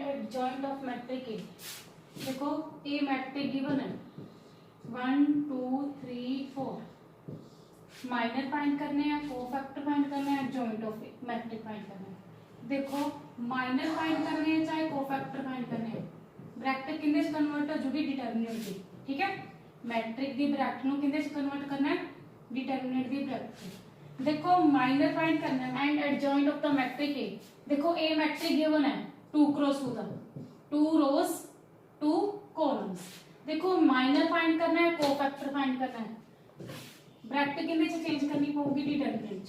Joint of matric A. देखो A matric given है 1 2 3 4। Minor find करने हैं, कोफैक्टर फाइंड करने हैं, जॉइंट ऑफ मैट्रिक फाइंड करने हैं। देखो माइनर फाइंड करने हैं चाहे कोफैक्टर फाइंड करने हैं, ब्रैकेट किंदे च कन्वर्ट हो जूगी डिटरमिनेंट दी। ठीक है, मैट्रिक दी ब्रैकेट नु किंदे च कन्वर्ट करना है, डिटरमिनेंट दी ब्रैकेट। देखो माइनर फाइंड करना है and adjoint of the matrix A. देखो ए मैट्रिक गिवन है 2 क्रॉस 2 था, 2 रोज 2 कॉलम्स। देखो माइनर फाइंड करना है, कोफैक्टर फाइंड करना है, ब्रैकेट किंदे च चेंज करनी पऊगी, डिटरमिनेंट च।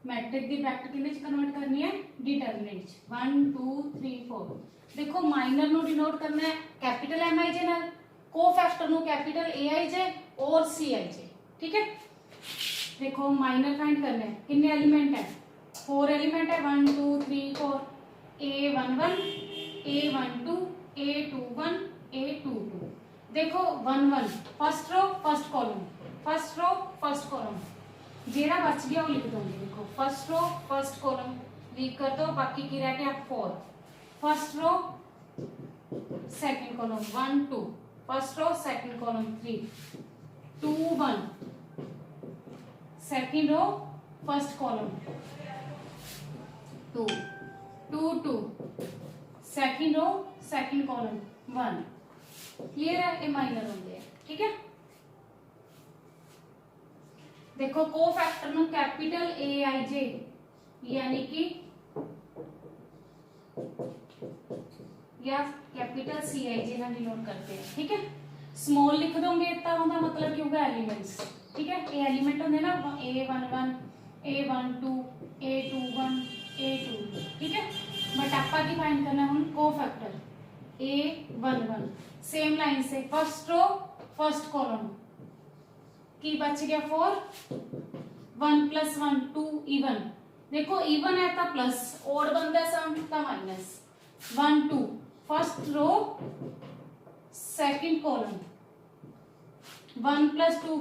मैट्रिक दी ब्रैकेट किंदे च कन्वर्ट करनी है, डिटरमिनेंट च। 1 2 3 4। देखो माइनर नु डिनोट करना है कैपिटल एम आई जे नाल, कोफैक्टर नु कैपिटल ए आई जे और सी आई जे। ठीक है, देखो माइनर फाइंड करना है, कितने एलिमेंट है, 4 एलिमेंट है, 1 2 3 4। A11 A12 A21 A22। देखो 1 1 first row first column, first row first column, जेड़ा बच गया वो लिख दूंगी। देखो फर्स्ट रो फर्स्ट कॉलम लिख कर दो, बाकी की रह गया 4। First row second column 1 2, first row second column 3 2 1, second row first column 2 2 2, second row second column 1। Clear है, ये माइनर होंगे। ठीक है, देखो कोफैक्टर नु कैपिटल ए आई जे यानी कि या कैपिटल सी आई जे ना डिनोट करते हैं। ठीक है, स्मॉल लिख दोगे तो उनका मतलब क्या होगा, एलिमेंट्स। ठीक है, ए एलिमेंट होंगे ना, A11 A12 A21 A22। ठीक है, बट आपा की फाइंड करना है हम कोफैक्टर A11। सेम लाइन से फर्स्ट रो फर्स्ट कॉलम की बच गया 4, 1 + 1 2 इवन। देखो इवन है तो प्लस, ओड बनता है सम तो minus. 1 2 first row second column, 1 + 2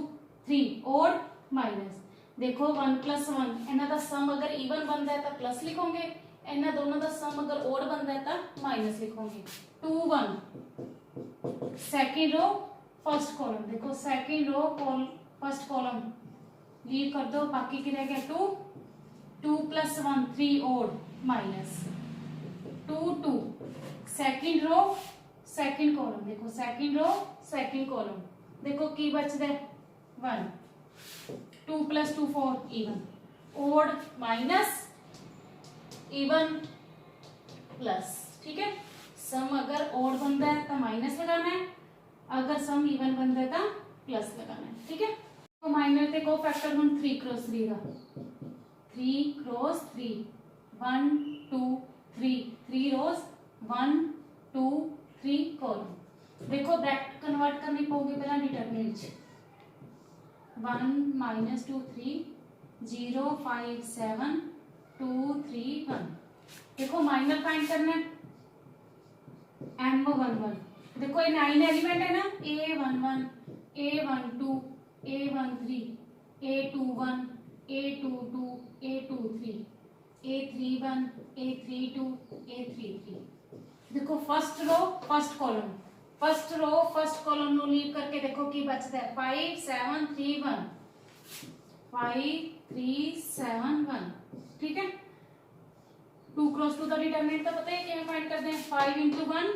3 odd minus. देखो 1 + 1 इन्हां दा सम अगर इवन बनता है तो प्लस लिखोगे, इन्हां दोनों दा सम अगर ओड बनता है तो माइनस लिखोगे। 2 1 सेकंड रो फर्स्ट कॉलम। देखो second row first column leave कर दो, बाकी की रह गया 2 2 + 1 3 odd minus 2 2 second row second column. देखो सेकंड रो सेकंड कॉलम, देखो की बचदा 1 2 + 2 4 even, odd minus even plus. ठीक है, सम अगर ओड बनता है तो माइनस लगाना है, अगर सम इवन बनता है तो प्लस लगाना है। ठीक है, तो माइनर ते कोफैक्टर हम 3 क्रॉस 3 का 3 क्रॉस 3 1 2 3 3 रोज 1 2 3 कॉलम। देखो ब्रैकेट कन्वर्ट करनी पड़ेगी पहला डिटरमिनेंट 1 - 2 3 0 5 7 2 3 1। देखो माइनर फाइंड करना है M11। देखो ये 9 एलिमेंट है ना, A11 A12 A13 A21 A22 A23 A31 A32 A33। देखो first row first column, first row first column नो लीव करके देखो की बचता है 5 7 3 1 5 3 7 1। ठीक है, 2 क्रॉस 2 का डिटरमिनेंट तो पता है क्या फाइंड करते हैं, 5 × 1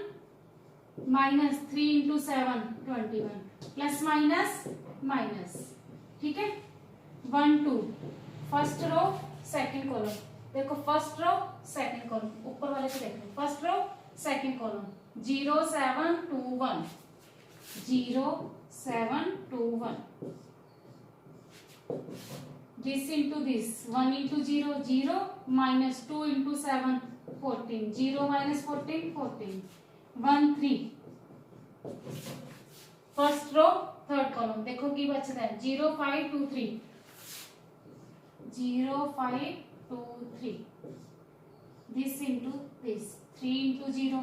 -3 × 7 21 प्लस माइनस माइनस। ठीक है, 1 2 फर्स्ट रो सेकंड कॉलम। देखो फर्स्ट रो सेकंड कॉलम, ऊपर वाले से देखो first row second column 0 7 2 1 0 7 2 1। this into this 1 × 0 0 -2 × 7 14 0 - 14 14 1 3 first row third column. देखो की बचता है 0 5 2 3 0 5 2 3 this into this 3 × 0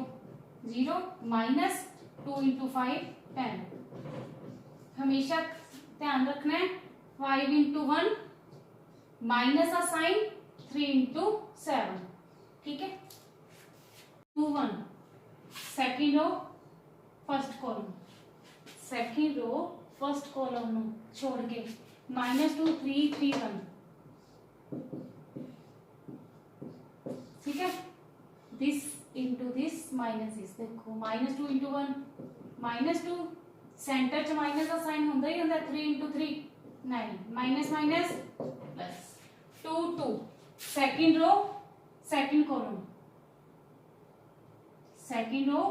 0 -2 × 5 10। हमेशा ध्यान रखना है 5 × 1 माइनस का साइन 3 × 7। ठीक है, 2 1 second row first column, second row first column नु छोड़ के -2 3 3 1, ठीक है। This into this minus this, देखो -2 इंटू 1 -2, सेंटर च माइनस का साइन होंदा ही होंदा, 3 into 3 9, minus minus plus 2 2, second row second column, second row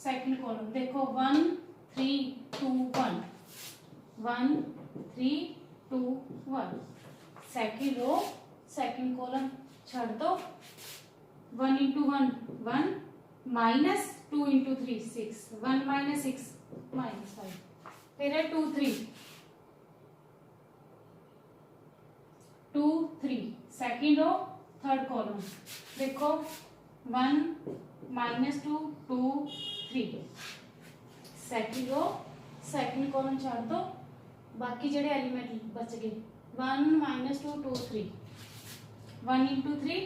second column, देखो 1 3 2 1 1 3 2 1, सेकंड रो सेकंड कॉलम छोड़ दो, 1 into 1 1 minus 2 into 3 6, 1 minus 6 minus 5, फिर है 2 3 2 3, सेकंड रो थर्ड कॉलम, देखो 1 -2 2 3, सेकंड रो सेकंड कॉलम छोड़ दो, बाकी जेडे एलिमेंट बच गए 1 -2 2 3, 1 इंटू 3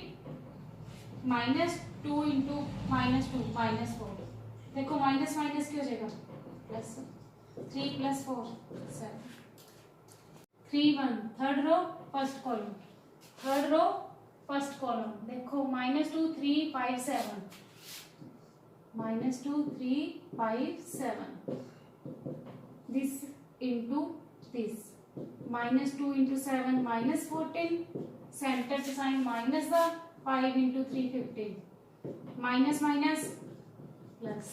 -2 इंटू -2 -4, देखो माइनस माइनस क्या हो जाएगा plus, 3 + 4 7, 3 1, third row first column, third row first column, देखो -2 3 5 7, -2 3 5 7, this into this, -2 into 7 -14, center से साइन माइनस दा, 5 into 3 15, minus minus plus,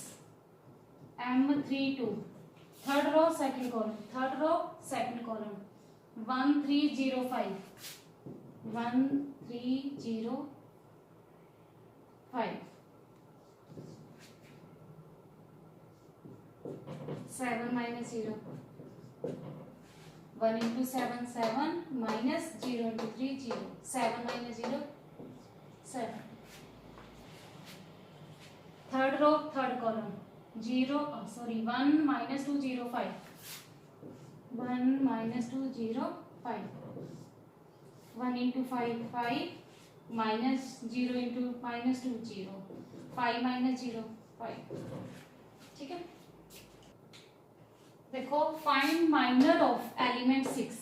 m3 2, third row second column, third row second column, 1 3 0 5 1 3 0 5, 7 minus 0, 1 into 7 7 minus 0 into 3 0, 7 minus 0 7, third row third column 0 1 minus 2 0 5, 1 minus 2 0 5, 1 into 5 5 minus 0 into minus 2 0, 5 minus 0 5, ठीक है। देखो find minor of element 6,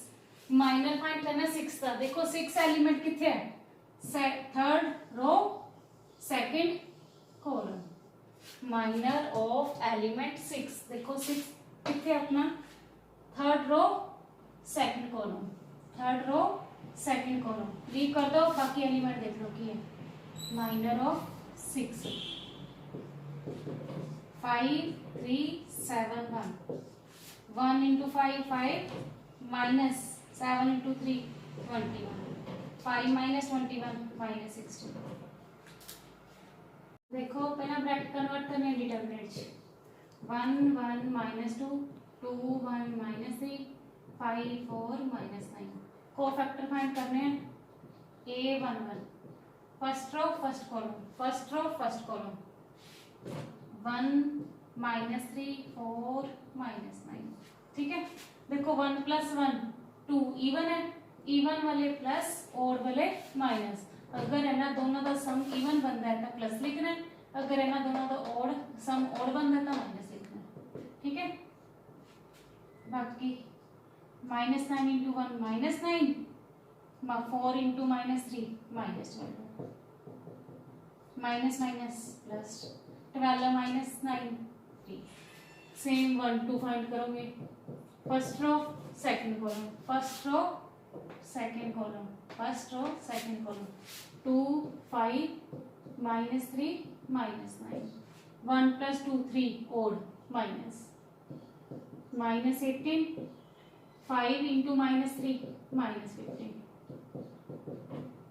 minor find करना 6 था, देखो 6 element कितने है, third row second column, minor of element 6, देखो 6 कितने अपना third row second column, third row second column, leave कर दो, बाकी एलिमेंट देख लो की है, minor of 6 5 3 7 1, 1 into 5 5 minus 7 into 3 21, 5 minus 21 minus 16, देखो पहला ब्रैकेट कन्वर्ट करने हैं determinant, 1 1 minus 2 2 1 minus 3 5 4 minus 9, cofactor find करने हैं, a1 1, first row first column, first row first column, 1 -3 4 -9, ठीक है। देखो 1 + 1 2 इवन है, इवन वाले प्लस और वाले माइनस, अगर है ना दोनों का सम इवन बनता है तो प्लस लिखना है, अगर है ना दोनों का ऑड सम ऑड बनता है तो माइनस लिखना है, ठीक है। बाकी -9 into 1 -9, 4 into -3 -12, minus minus plus 12 minus 9 3, same 1 2 find करोगे, first row second column, first row second column, first row second column, 2 5 -3 -9, 1 + 2 3 odd minus, -18 5 into -3 -15,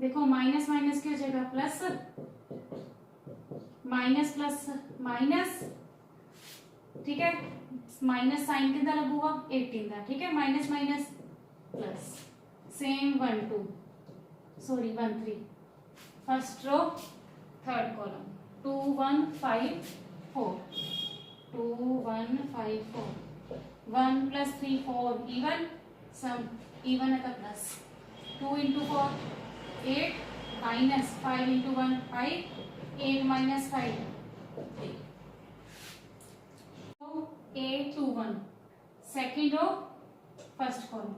देखो माइनस माइनस क्या हो जाएगा प्लस, माइनस प्लस माइनस, ठीक है, माइनस साइन कितना लगूगा 18 का, ठीक है, minus minus plus, same 1 2 sorry 1 3, first row third column, 2 1 5 4 2 1 5 4, 1 + 3 4 even, सम इवन है तो plus, 2 into 4 8 minus 5 into 1 5, 8 minus 5 A21 second row first column,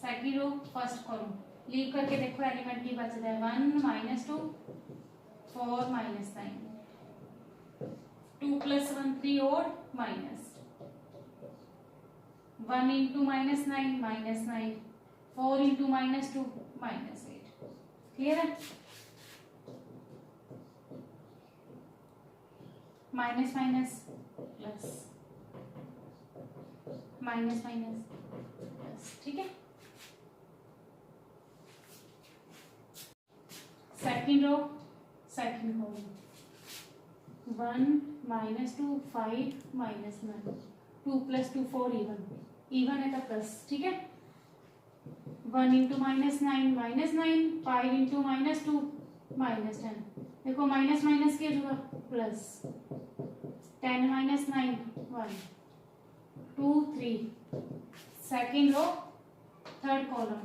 second row first column leave करके देखो एलिमेंट की बचता है 1 -2 4 -9 2 + 1 3 और माइनस 1 × -9 -9 4 × -2 -8 क्लियर है। Minus minus plus minus minus plus, ठीक है। Second row second column 1 -2 5 -9 2 + 2 4 even है तो प्लस, ठीक है। 1 × -9 -9 5 × -2 -10 देखो माइनस माइनस के होगा plus 10 -9 1 2 3 second row third column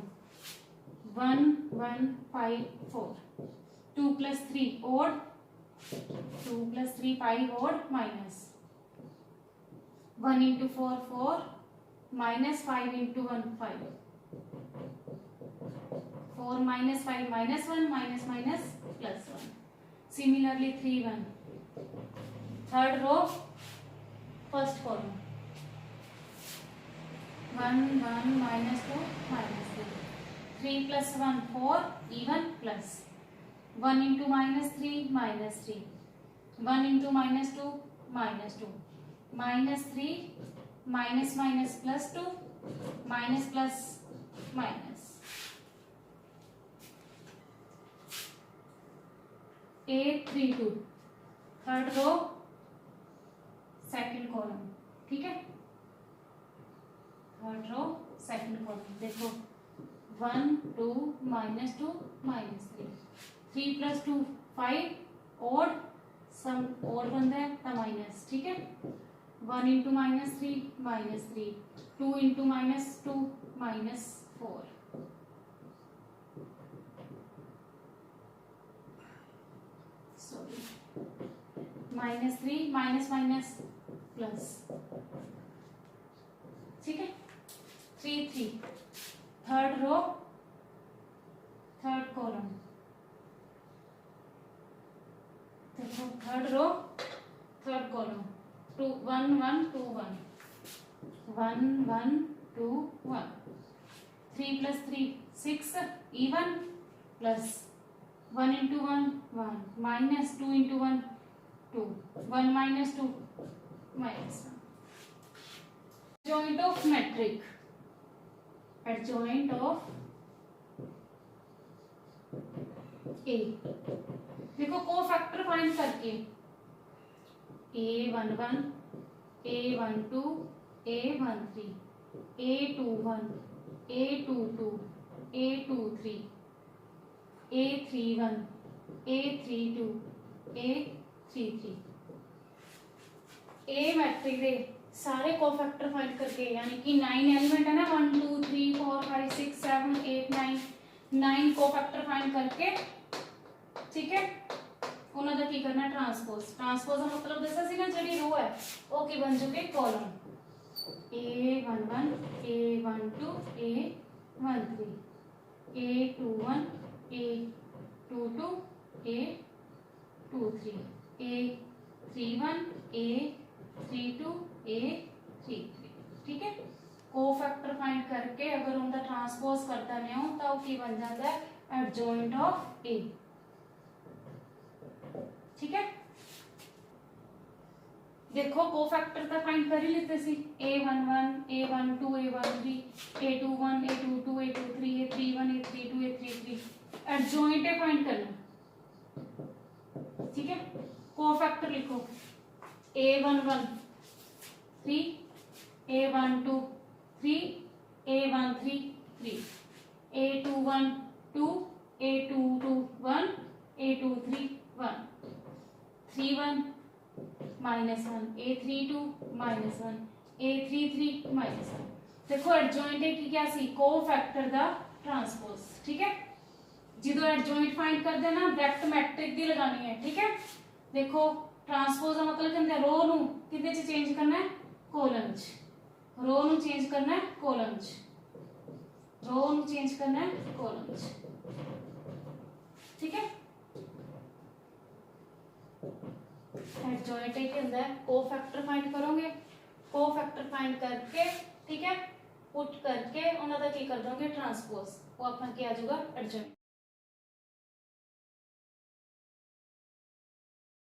1 1 5 4 2 + 3 और 2 + 3 5 और minus 1 × 4 4 -5 × 1 5 4 -5 -1 minus plus 1 similarly 3 1 third row first column 1 1 -2 -3 3 + 1 4 even plus 1 × -3 -3 1 × -2 -2 -3 minus plus 2 minus plus minus A32 third row second column, ठीक है। थर्ड रो सेकंड कॉलम देखो 1 2 -2 -3 3 + 2 5 और सम और बन रहा है माइनस, ठीक है। 1 × -3 -3 2 × -2 -4 सॉरी -3 माइनस प्लस, ठीक है। 3 3 थर्ड रो थर्ड कॉलम देखो third row third column 2 1 1 2 1 1 1 2 1 3 + 3 6 even plus 1 × 1 1 minus 2 × 1 2 1 -2 -1 adjoint of metric adjoint of A देखो कोफैक्टर फाइंड करके A11 A12 A13 A21 A22 A23 A31 A32 A33 ए matric दे सारे cofactor find करके यानी कि 9 element है ना 1 2 3 4 5 6 7 8 9 cofactor find करके, ठीक है। ਉਹਨਾਂ ਦਾ ਕੀ ਕਰਨਾ ट्रांसपोज ट्रांसपोज ਦਾ ਮਤਲਬ ਦੱਸਿਆ ਸੀ ਨਾ ਜਿਹੜੀ ਰੋ ਹੈ ਉਹ ਕੀ ਬਣ ਜੂਗੀ column A11 A12 A13 A21 A22 A23 A31 A32 A33 ठीक है। कोफैक्टर फाइंड करके अगर उनका ट्रांसपोज करता नहीं हो तो की बन जाता है एडजॉइंट ऑफ ए, ठीक है। देखो कोफैक्टर तो फाइंड कर ही लेते सी A11 A12 A13 A21 A22 A23 A31 A32 A33 adjoint है फाइंड करना, ठीक है। कोफैक्टर लिखो A11 3 A12 3 A13 3 A21 2 A22 1 A23 1 31 -1 A32 -1 A33 -1 देखो एडजॉइंट है कि क्या सी कोफैक्टर दा ट्रांसपोज, ठीक है। जो एडजॉइंट फाइंड कर देना डायरेक्ट मैट्रिक दी लगानी है, ठीक है। देखो ट्रांसपोज का मतलब क्या रो नू किदे च चेंज करना है कोलम च, रो नू चेंज करना है कोलम च, रो नू चेंज करना है कोलम च। ठीक है, एडजॉइंट एक होता है कोफैक्टर फाइंड करोगे, कोफैक्टर फाइंड करके ठीक है पुट करके उन्होंने की कर दोगे ट्रांसपोज, वो अपना क्या आ जाएगा एडजॉइंट।